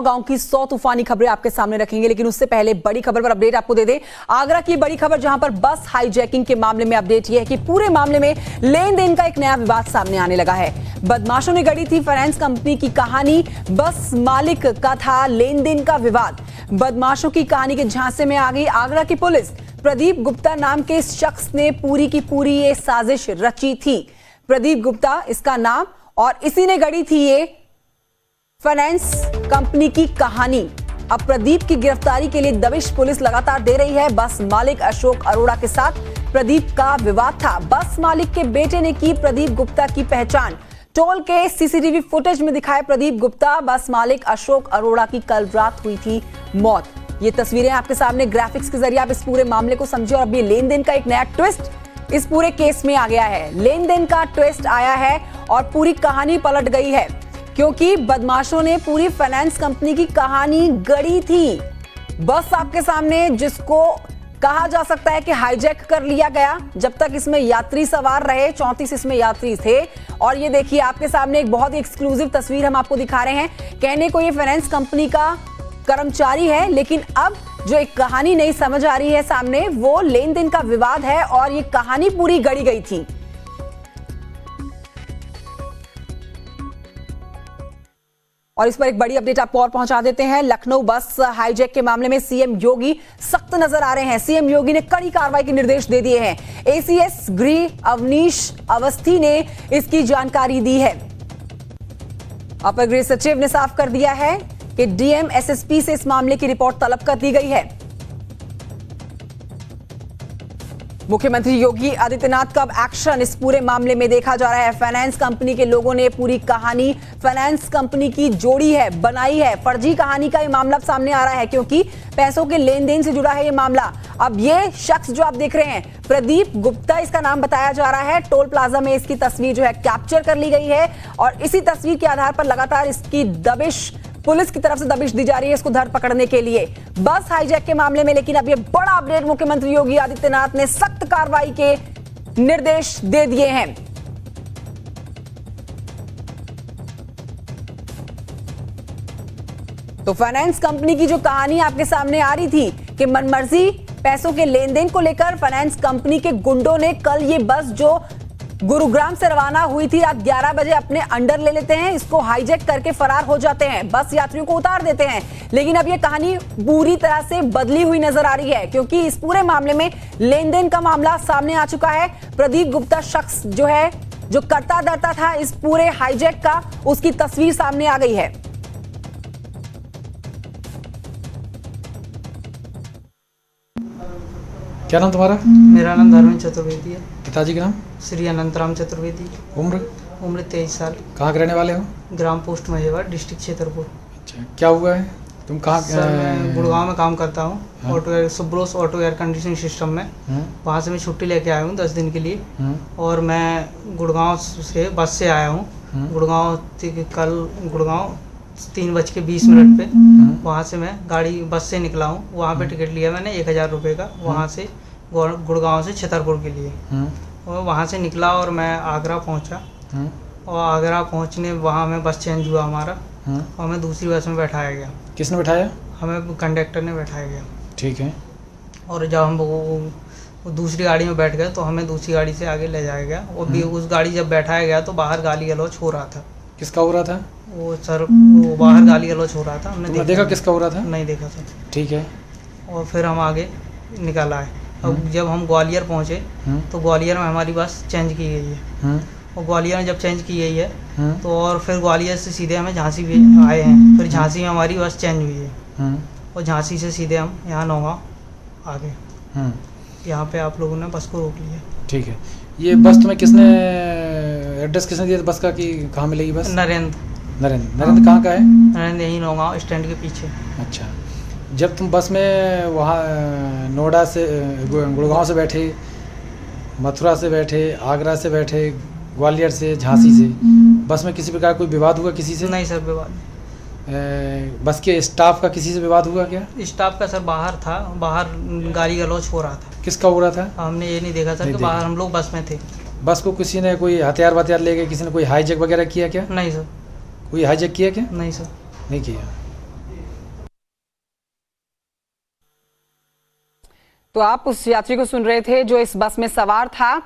गांव की 100 तूफानी खबरें आपके सामने रखेंगे, लेकिन उससे पहले बड़ी खबर पर अपडेट आपको दे दें। आगरा की बड़ी खबर जहां पर बस हाईजैकिंग के मामले में अपडेट यह है कि पूरे मामले में लेन देन का एक नया विवाद सामने आने लगा है। बदमाशों ने गढ़ी थी फाइनेंस कंपनी की कहानी, बस मालिक का था लेन देन का विवाद। बदमाशों की कहानी के झांसे में आ गई आगरा की पुलिस। प्रदीप गुप्ता नाम के इस शख्स ने पूरी की पूरी ये साजिश रची थी। प्रदीप गुप्ता इसका नाम, और इसी ने गढ़ी थी ये फाइनेंस कंपनी की कहानी। अब प्रदीप की गिरफ्तारी के लिए दबिश पुलिस लगातार दे रही है। बस मालिक अशोक अरोड़ा के साथ प्रदीप का विवाद था। बस मालिक के बेटे ने की प्रदीप गुप्ता की पहचान। टोल के सीसीटीवी फुटेज में दिखाए प्रदीप गुप्ता। बस मालिक अशोक अरोड़ा की कल रात हुई थी मौत। ये तस्वीरें आपके सामने ग्राफिक्स के जरिए आप इस पूरे मामले को समझे। और अब ये लेन देन का एक नया ट्विस्ट इस पूरे केस में आ गया है। लेन देन का ट्विस्ट आया है और पूरी कहानी पलट गई है, क्योंकि बदमाशों ने पूरी फाइनेंस कंपनी की कहानी गढ़ी थी। बस आपके सामने जिसको कहा जा सकता है कि हाईजैक कर लिया गया, जब तक इसमें यात्री सवार रहे, 34 इसमें यात्री थे। और ये देखिए आपके सामने एक बहुत ही एक्सक्लूसिव तस्वीर हम आपको दिखा रहे हैं। कहने को ये फाइनेंस कंपनी का कर्मचारी है, लेकिन अब जो एक कहानी नहीं समझ आ रही है सामने, वो लेन देन का विवाद है और ये कहानी पूरी गढ़ी गई थी। और इस पर एक बड़ी अपडेट आपको और पहुंचा देते हैं। लखनऊ बस हाईजैक के मामले में सीएम योगी सख्त नजर आ रहे हैं। सीएम योगी ने कड़ी कार्रवाई के निर्देश दे दिए हैं। एसीएस गृह अवनीश अवस्थी ने इसकी जानकारी दी है। अपर गृह सचिव ने साफ कर दिया है कि डीएम एसएसपी से इस मामले की रिपोर्ट तलब कर दी गई है। मुख्यमंत्री योगी आदित्यनाथ का अब एक्शन इस पूरे मामले में देखा जा रहा है। फाइनेंस कंपनी के लोगों ने पूरी कहानी फाइनेंस कंपनी की जोड़ी है, बनाई है। फर्जी कहानी का ये मामला सामने आ रहा है, क्योंकि पैसों के लेन देन से जुड़ा है ये मामला। अब ये शख्स जो आप देख रहे हैं, प्रदीप गुप्ता इसका नाम बताया जा रहा है। टोल प्लाजा में इसकी तस्वीर जो है कैप्चर कर ली गई है और इसी तस्वीर के आधार पर लगातार इसकी दबिश पुलिस की तरफ से दबिश दी जा रही है इसको धर पकड़ने के लिए बस हाईजैक के मामले में। लेकिन अब ये बड़ा अपडेट, मुख्यमंत्री योगी आदित्यनाथ ने सख्त कार्रवाई के निर्देश दे दिए हैं। तो फाइनेंस कंपनी की जो कहानी आपके सामने आ रही थी कि मनमर्जी पैसों के लेन देन को लेकर फाइनेंस कंपनी के गुंडों ने कल ये बस जो गुरुग्राम से रवाना हुई थी रात 11 बजे अपने अंडर ले लेते हैं, इसको हाईजैक करके फरार हो जाते हैं, बस यात्रियों को उतार देते हैं। लेकिन अब ये कहानी पूरी तरह से बदली हुई नजर आ रही है, क्योंकि इस पूरे मामले में लेन देन का मामला सामने आ चुका है। प्रदीप गुप्ता शख्स जो है, जो करता धरता था इस पूरे हाईजैक का, उसकी तस्वीर सामने आ गई है। क्या नाम तुम्हारा? मेरा नाम धर्मेंद्र चतुर्वेदी है। पिताजी का नाम? श्री अनंतराम चतुर्वेदी। उम्र? उम्र 23 साल। कहाँ के रहने वाले हो? ग्राम पोस्ट महेवर, डिस्ट्रिक्ट छतरपुर। अच्छा, क्या हुआ है? तुम कहाँ? सर मैं गुड़गांव में काम करता हूँ। हाँ? Auto Subros auto air conditioning system में। वहाँ से मैं छुट्टी लेके आया हूँ 10 दिन के लिए। और मैं गुड़गांव से बस से आया हूँ। कल गुड़गांव 3:20 पे वहाँ से मैं गाड़ी बस से निकला हूँ। वहाँ पे टिकट लिया मैंने 1000 रुपये का, वहाँ से गुड़गांव से छतरपुर के लिए। और वहाँ से निकला और मैं आगरा पहुँचा। और आगरा पहुँचने वहाँ में बस चेंज हुआ हमारा और हमें दूसरी बस में बैठाया गया। किसने बैठाया? हमें कंडक्टर ने बैठाया गया। ठीक है। और जब हम वो दूसरी गाड़ी में बैठ गए तो हमें दूसरी गाड़ी से आगे ले जाया गया। और भी उस गाड़ी जब बैठाया गया तो बाहर गाली गलौज हो रहा था। किसका हो रहा था? वो सर वो बाहर गाली गलौज हो रहा था। हमने देखा किसका हो रहा था? नहीं देखा सर। ठीक है। और फिर हम आगे निकल आए। अब जब हम ग्वालियर पहुँचे तो ग्वालियर में हमारी बस चेंज की गई है। और ग्वालियर में जब चेंज की गई है तो और फिर ग्वालियर से सीधे हमें झांसी भी आए हैं। फिर झांसी में हमारी बस चेंज हुई है और झांसी से सीधे हम यहाँ नौगांव आ गए। यहाँ पे आप लोगों ने बस को रोक लिया। ठीक है। ये बस तुम्हें किसने एड्रेस किसने दिया बस का कि कहाँ मिलेगी बस? नरेंद्र कहाँ का है? नरेंद्र यही नौगांव स्टैंड के पीछे। अच्छा, जब तुम बस में वहाँ नोएडा से गुड़गांव से बैठे, मथुरा से बैठे, आगरा से बैठे, ग्वालियर से, झांसी से, बस में किसी प्रकार कोई विवाद हुआ किसी से? नहीं सर, विवाद। बस के स्टाफ का किसी से विवाद हुआ क्या? स्टाफ का सर बाहर था, बाहर गाली गलौज हो रहा था। किसका हो रहा था? हमने ये नहीं देखा सर कि बाहर, हम लोग बस में थे। बस को किसी ने कोई हथियार वथियार ले गए, किसी ने कोई हाईजैक वगैरह किया क्या? नहीं सर। कोई हाईजैक किया क्या? नहीं सर। नहीं किया। तो आप उस यात्री को सुन रहे थे जो इस बस में सवार था।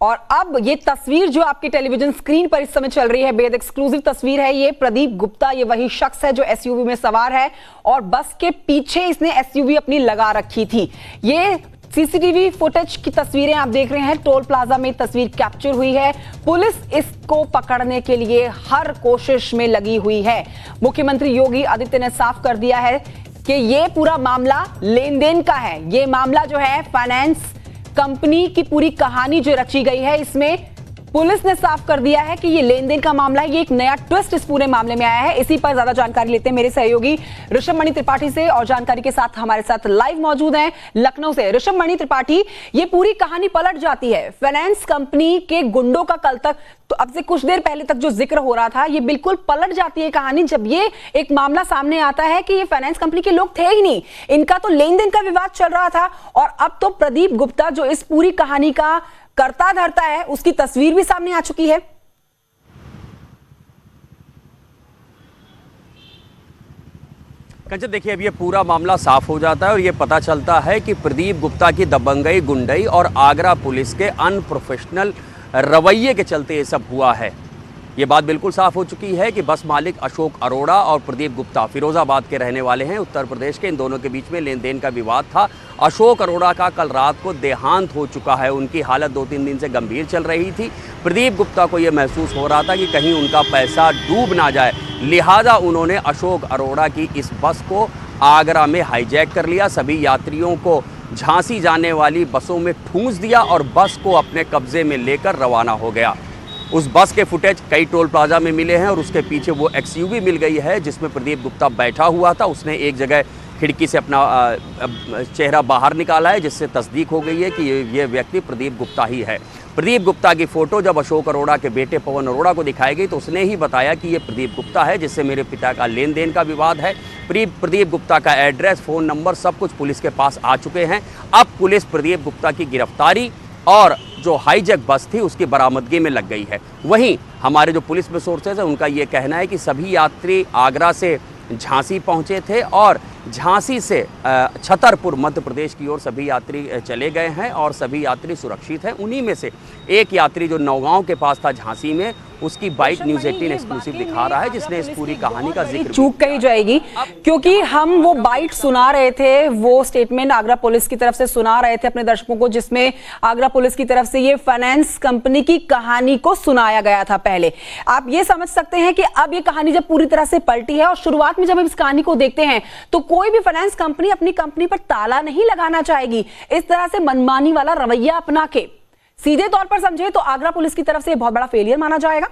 और अब ये तस्वीर जो आपकी टेलीविजन स्क्रीन पर इस समय चल रही है, बेहद एक्सक्लूसिव तस्वीर है। ये प्रदीप गुप्ता, ये वही शख्स है जो एसयूवी में सवार है और बस के पीछे इसने एसयूवी अपनी लगा रखी थी। ये सीसीटीवी फुटेज की तस्वीरें आप देख रहे हैं, टोल प्लाजा में तस्वीर कैप्चर हुई है। पुलिस इसको पकड़ने के लिए हर कोशिश में लगी हुई है। मुख्यमंत्री योगी आदित्य ने साफ कर दिया है कि ये पूरा मामला लेन देन का है। ये मामला जो है फाइनेंस कंपनी की पूरी कहानी जो रची गई है, इसमें पुलिस ने साफ कर दिया है कि ये लेन देन का मामला है। ये एक नया ट्विस्ट इस पूरे मामले में आया है। इसी पर ज्यादा जानकारी लेते हैं मेरे सहयोगी ऋषभ मणि त्रिपाठी से, और जानकारी के साथ हमारे साथ लाइव मौजूद हैं लखनऊ से ऋषभ मणि त्रिपाठी। ये पूरी कहानी पलट जाती है। फाइनेंस कंपनी के गुंडों का कल तक, तो अब से कुछ देर पहले तक जो जिक्र हो रहा था, ये बिल्कुल पलट जाती है कहानी जब ये एक मामला सामने आता है कि ये फाइनेंस कंपनी के लोग थे ही नहीं, इनका तो लेन देन का विवाद चल रहा था। और अब तो प्रदीप गुप्ता जो इस पूरी कहानी का करता धरता है, उसकी तस्वीर भी सामने आ चुकी है। कंचन, देखिए अब ये पूरा मामला साफ हो जाता है और ये पता चलता है कि प्रदीप गुप्ता की दबंगई, गुंडई और आगरा पुलिस के अनप्रोफेशनल रवैये के चलते ये सब हुआ है। ये बात बिल्कुल साफ हो चुकी है कि बस मालिक अशोक अरोड़ा और प्रदीप गुप्ता फिरोजाबाद के रहने वाले हैं, उत्तर प्रदेश के। इन दोनों के बीच में लेन देन का विवाद था। अशोक अरोड़ा का कल रात को देहांत हो चुका है। उनकी हालत 2-3 दिन से गंभीर चल रही थी। प्रदीप गुप्ता को ये महसूस हो रहा था कि कहीं उनका पैसा डूब ना जाए, लिहाजा उन्होंने अशोक अरोड़ा की इस बस को आगरा में हाईजैक कर लिया। सभी यात्रियों को झांसी जाने वाली बसों में ठूंस दिया और बस को अपने कब्जे में लेकर रवाना हो गया। उस बस के फुटेज कई टोल प्लाजा में मिले हैं और उसके पीछे वो एक्सयूवी मिल गई है जिसमें प्रदीप गुप्ता बैठा हुआ था। उसने एक जगह खिड़की से अपना चेहरा बाहर निकाला है, जिससे तस्दीक हो गई है कि ये व्यक्ति प्रदीप गुप्ता ही है। प्रदीप गुप्ता की फ़ोटो जब अशोक अरोड़ा के बेटे पवन अरोड़ा को दिखाई गई तो उसने ही बताया कि ये प्रदीप गुप्ता है जिससे मेरे पिता का लेन देन का विवाद है। प्रदीप गुप्ता का एड्रेस, फ़ोन नंबर सब कुछ पुलिस के पास आ चुके हैं। अब पुलिस प्रदीप गुप्ता की गिरफ्तारी और जो हाईजैक बस थी उसकी बरामदगी में लग गई है। वहीं हमारे जो पुलिस में सोर्सेज हैं उनका ये कहना है कि सभी यात्री आगरा से झांसी पहुंचे थे और झांसी से छतरपुर मध्य प्रदेश की ओर सभी यात्री चले गए हैं और सभी यात्री सुरक्षित हैं। उन्हीं में से एक यात्री जो नौगांव के पास था झांसी में, उसकी बाइट न्यूज़ 18 एक्सक्लूसिव दिखा रहा है जिसने इस पूरी कहानी का जिक्र चूक कही जाएगी, क्योंकि हम वो बाइट सुना रहे थे, वो स्टेटमेंट आगरा पुलिस की तरफ से सुना रहे थे अपने दर्शकों को, जिसमें आगरा पुलिस की तरफ से ये फाइनेंस कंपनी की कहानी को सुनाया गया था पहले। आप ये समझ सकते हैं कि अब ये कहानी जब पूरी तरह से पलटी है और शुरुआत में जब हम इस कहानी को देखते हैं तो कोई भी फाइनेंस कंपनी अपनी कंपनी पर ताला नहीं लगाना चाहेगी। इस तरह से मनमानी वाला रवैया अपना के सीधे तौर पर समझे तो आगरा पुलिस की तरफ से बहुत बड़ा फेलियर माना जाएगा।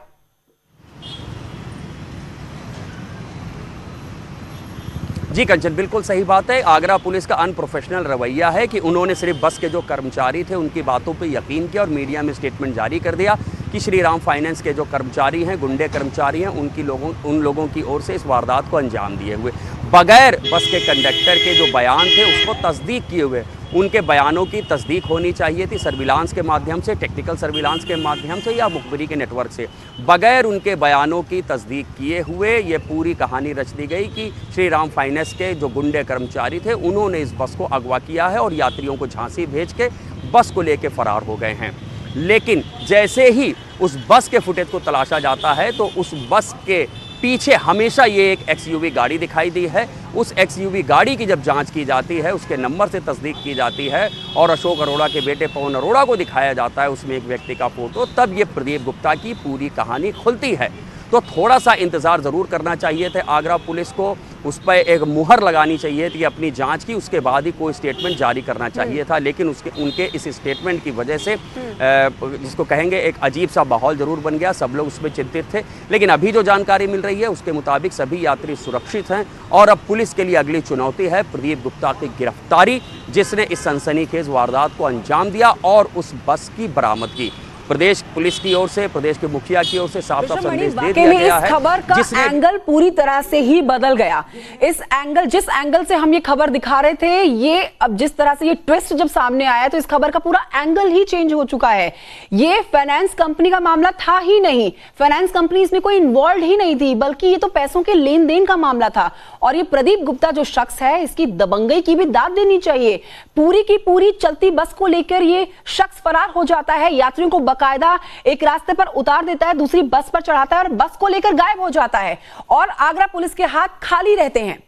जी कंचन, बिल्कुल सही बात है। आगरा पुलिस का अनप्रोफेशनल रवैया है कि उन्होंने सिर्फ बस के जो कर्मचारी थे उनकी बातों पे यकीन किया और मीडिया में स्टेटमेंट जारी कर दिया कि श्री राम फाइनेंस के जो कर्मचारी हैं, गुंडे कर्मचारी हैं, उन लोगों की ओर से इस वारदात को अंजाम दिए हुए, बगैर बस के कंडक्टर के जो बयान थे उसको तस्दीक किए हुए। उनके बयानों की तस्दीक होनी चाहिए थी सर्विलांस के माध्यम से, टेक्निकल सर्विलांस के माध्यम से या मुखबिरी के नेटवर्क से। बगैर उनके बयानों की तस्दीक किए हुए ये पूरी कहानी रच दी गई कि श्री राम फाइनेंस के जो गुंडे कर्मचारी थे उन्होंने इस बस को अगवा किया है और यात्रियों को झांसी भेज के बस को लेके फरार हो गए हैं। लेकिन जैसे ही उस बस के फुटेज को तलाशा जाता है तो उस बस के पीछे हमेशा ये एक एक्सयूवी गाड़ी दिखाई दी है। उस एक्सयूवी गाड़ी की जब जांच की जाती है, उसके नंबर से तस्दीक की जाती है और अशोक अरोड़ा के बेटे पवन अरोड़ा को दिखाया जाता है उसमें एक व्यक्ति का फोटो, तब ये प्रदीप गुप्ता की पूरी कहानी खुलती है। तो थोड़ा सा इंतज़ार ज़रूर करना चाहिए थे आगरा पुलिस को, उस पर एक मुहर लगानी चाहिए थी अपनी जांच की, उसके बाद ही कोई स्टेटमेंट जारी करना चाहिए था। लेकिन उनके इस स्टेटमेंट की वजह से जिसको कहेंगे एक अजीब सा माहौल ज़रूर बन गया, सब लोग उसमें चिंतित थे। लेकिन अभी जो जानकारी मिल रही है उसके मुताबिक सभी यात्री सुरक्षित हैं और अब पुलिस के लिए अगली चुनौती है प्रदीप गुप्ता की गिरफ्तारी, जिसने इस सनसनीखेज वारदात को अंजाम दिया और उस बस की बरामदगी। प्रदेश पुलिस की ओर से, प्रदेश के मुखिया की ओर से साफ साफ संदेश दे वाकई दिया में गया इस है, खबर का एंगल पूरी तरह से ही बदल गया। जिस एंगल से हम ये खबर दिखा रहे थे, ये अब जिस तरह से ये ट्विस्ट जब सामने आया तो इस खबर का पूरा एंगल ही चेंज हो चुका है। ये फाइनेंस कंपनी का मामला था ही नहीं, फाइनेंस कंपनी इसमें कोई इन्वॉल्व ही नहीं थी, बल्कि ये तो पैसों के लेन देन का मामला था। और ये प्रदीप गुप्ता जो शख्स है, इसकी दबंगई की भी दाद देनी चाहिए। पूरी की पूरी चलती बस को लेकर ये शख्स फरार हो जाता है, यात्रियों को बकायदा एक रास्ते पर उतार देता है, दूसरी बस पर चढ़ाता है और बस को लेकर गायब हो जाता है और आगरा पुलिस के हाथ खाली रहते हैं।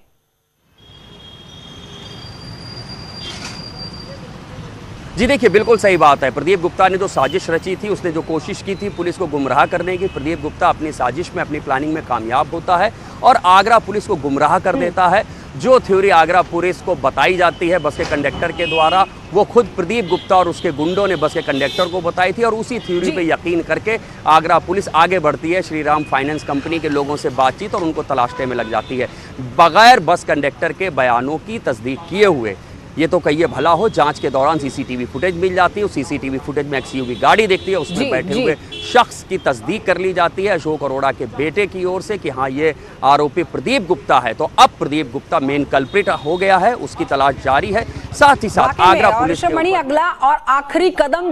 जी देखिए, बिल्कुल सही बात है। प्रदीप गुप्ता ने जो साजिश रची थी, उसने जो कोशिश की थी पुलिस को गुमराह करने की, प्रदीप गुप्ता अपनी साजिश में, अपनी प्लानिंग में कामयाब होता है और आगरा पुलिस को गुमराह कर देता है। जो थ्योरी आगरा पुलिस को बताई जाती है बस के कंडक्टर के द्वारा, वो खुद प्रदीप गुप्ता और उसके गुंडों ने बस के कंडक्टर को बताई थी और उसी थ्योरी पे यकीन करके आगरा पुलिस आगे बढ़ती है। श्रीराम फाइनेंस कंपनी के लोगों से बातचीत और उनको तलाशने में लग जाती है, बगैर बस कंडक्टर के बयानों की तस्दीक किए हुए। ये तो कहिए भला हो, जांच के दौरान सीसीटीवी फुटेज मिल जाती है, उस सीसीटीवी फुटेज में एक्सयूवी गाड़ी दिखती है, उसमें बैठे हुए शख्स की तस्दीक कर ली जाती है अशोक अरोड़ा के बेटे की ओर से कि हाँ ये आरोपी प्रदीप गुप्ता है। तो अब प्रदीप गुप्ता मेन कल्प्रिट हो गया है, उसकी तलाश जारी है। साथ ही साथ आगरा पुलिस अगला और आखिरी कदम जो